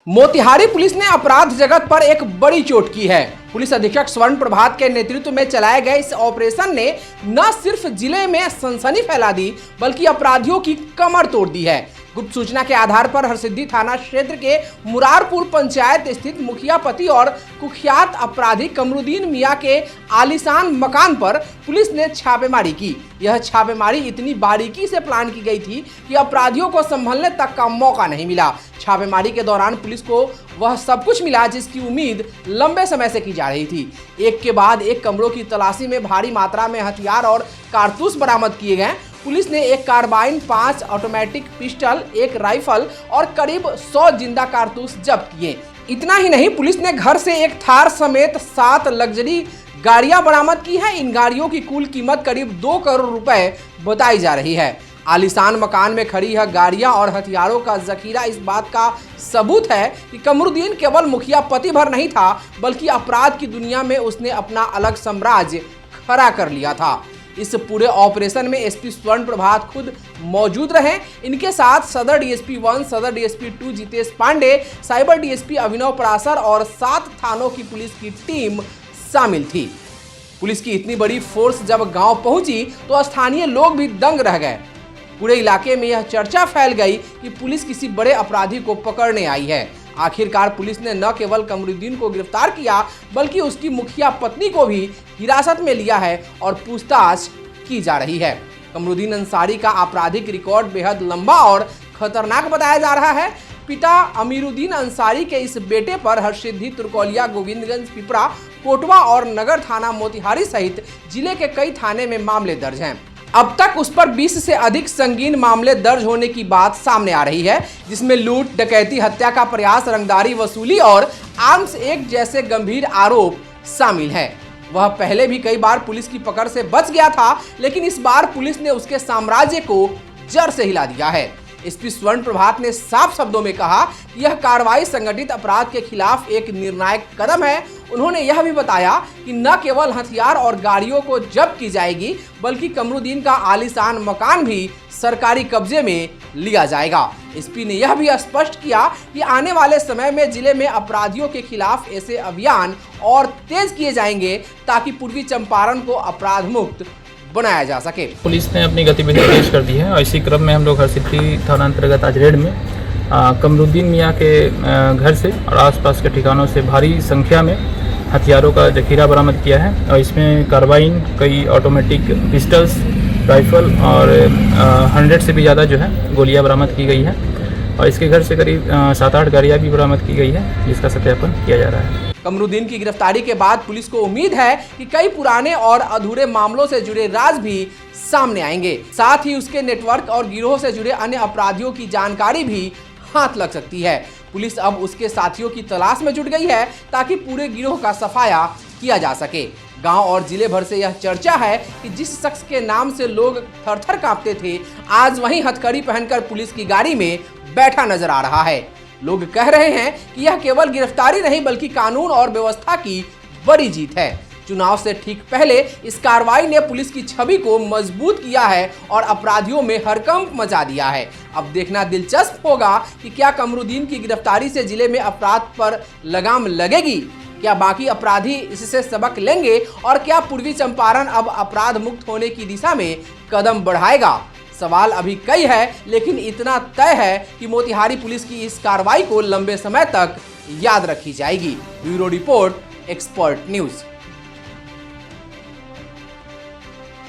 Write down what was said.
Motihari police ने अपराध जगत पर एक बड़ी चोट की है। पुलिस अधीक्षक स्वर्ण प्रभात के नेतृत्व में चलाए गए इस ऑपरेशन ने न सिर्फ जिले में सनसनी फैला दी बल्कि अपराधियों की कमर तोड़ दी है। गुप्त सूचना के आधार पर हरसिद्धि थाना क्षेत्र के मुरारपुर पंचायत स्थित मुखिया पति और कुख्यात अपराधी कमरुद्दीन मियां के आलीशान मकान पर पुलिस ने छापेमारी की। यह छापेमारी इतनी बारीकी से प्लान की गई थी कि अपराधियों को संभलने तक का मौका नहीं मिला। छापेमारी के दौरान पुलिस को वह सब कुछ मिला जिसकी उम्मीद लंबे समय से की जा रही थी। एक के बाद एक कमरों की तलाशी में भारी मात्रा में हथियार और कारतूस बरामद किए गए। पुलिस ने एक कार्बाइन, 5 ऑटोमेटिक पिस्टल, एक राइफल और करीब 100 जिंदा कारतूस जब्त किए। इतना ही नहीं, पुलिस ने घर से एक थार समेत 7 लग्जरी गाड़ियां बरामद की है। इन गाड़ियों की कुल कीमत करीब 2 करोड़ रुपए बताई जा रही है। आलीशान मकान में खड़ी यह गाड़ियां और हथियारों का जखीरा इस बात का सबूत है कि कमरुद्दीन केवल मुखिया पति भर नहीं था बल्कि अपराध की दुनिया में उसने अपना अलग साम्राज्य खड़ा कर लिया था। इस पूरे ऑपरेशन में एसपी स्वर्ण प्रभात खुद मौजूद रहे। इनके साथ सदर डीएसपी 1, सदर DSP 2 Jitesh Pandey, cyber DSP Abhinav Parashar और 7 थानों की पुलिस की टीम शामिल थी। पुलिस की इतनी बड़ी फोर्स जब गांव पहुंची तो स्थानीय लोग भी दंग रह गए। पूरे इलाके में यह चर्चा फैल गई कि पुलिस किसी बड़े अपराधी को पकड़ने आई है। आखिरकार पुलिस ने न केवल कमरुद्दीन को गिरफ्तार किया बल्कि उसकी मुखिया पत्नी को भी हिरासत में लिया है और पूछताछ की जा रही है। कमरुद्दीन अंसारी का आपराधिक रिकॉर्ड बेहद लंबा और खतरनाक बताया जा रहा है। पिता अमीरुद्दीन अंसारी के इस बेटे पर हरसिद्धि, तुर्कौलिया, गोविंदगंज, पिपरा, कोटवा और नगर थाना मोतिहारी सहित जिले के कई थाने में मामले दर्ज हैं। अब तक उस पर 20 से अधिक संगीन मामले दर्ज होने की बात सामने आ रही है, जिसमें लूट, डकैती, हत्या का प्रयास, रंगदारी वसूली और आर्म्स एक्ट जैसे गंभीर आरोप शामिल हैं। वह पहले भी कई बार पुलिस की पकड़ से बच गया था, लेकिन इस बार पुलिस ने उसके साम्राज्य को जड़ से हिला दिया है। एसपी स्वर्ण प्रभात ने साफ शब्दों में कहा कि यह कार्रवाई संगठित अपराध के खिलाफ एक निर्णायक कदम है। उन्होंने यह भी बताया कि न केवल हथियार और गाड़ियों को जब्त की जाएगी बल्कि कमरुद्दीन का आलीशान मकान भी सरकारी कब्जे में लिया जाएगा। एसपी ने यह भी स्पष्ट किया कि आने वाले समय में जिले में अपराधियों के खिलाफ ऐसे अभियान और तेज किए जाएंगे ताकि पूर्वी चंपारण को अपराध मुक्त बनाया जा सके। पुलिस ने अपनी गतिविधि तेज कर दी है और इसी क्रम में हम लोग हरसिद्धि थाना अंतर्गत आज रेड में कमरुद्दीन मियां के घर से और आसपास के ठिकानों से भारी संख्या में हथियारों का जखीरा बरामद किया है और इसमें कार्बाइन, कई ऑटोमेटिक पिस्टल्स, राइफल और 100 से भी ज़्यादा जो है गोलियां बरामद की गई है और इसके घर से करीब 7-8 गाड़ियाँ भी बरामद की गई है जिसका सत्यापन किया जा रहा है। कमरुद्दीन की गिरफ्तारी के बाद पुलिस को उम्मीद है कि कई पुराने और अधूरे मामलों से जुड़े राज भी सामने आएंगे। साथ ही उसके नेटवर्क और गिरोह से जुड़े अन्य अपराधियों की जानकारी भी हाथ लग सकती है। पुलिस अब उसके साथियों की तलाश में जुट गई है ताकि पूरे गिरोह का सफाया किया जा सके। गांव और जिले भर से यह चर्चा है कि जिस शख्स के नाम से लोग थर-थर कांपते थे, आज वही हथकड़ी पहनकर पुलिस की गाड़ी में बैठा नजर आ रहा है। लोग कह रहे हैं कि यह केवल गिरफ्तारी नहीं बल्कि कानून और व्यवस्था की बड़ी जीत है। चुनाव से ठीक पहले इस कार्रवाई ने पुलिस की छवि को मजबूत किया है और अपराधियों में हड़कंप मचा दिया है। अब देखना दिलचस्प होगा कि क्या कमरुद्दीन की गिरफ्तारी से जिले में अपराध पर लगाम लगेगी, क्या बाकी अपराधी इससे सबक लेंगे और क्या पूर्वी चंपारण अब अपराध मुक्त होने की दिशा में कदम बढ़ाएगा। सवाल अभी कई है, लेकिन इतना तय है कि मोतिहारी पुलिस की इस कार्रवाई को लंबे समय तक याद रखी जाएगी। Bureau report, expert news.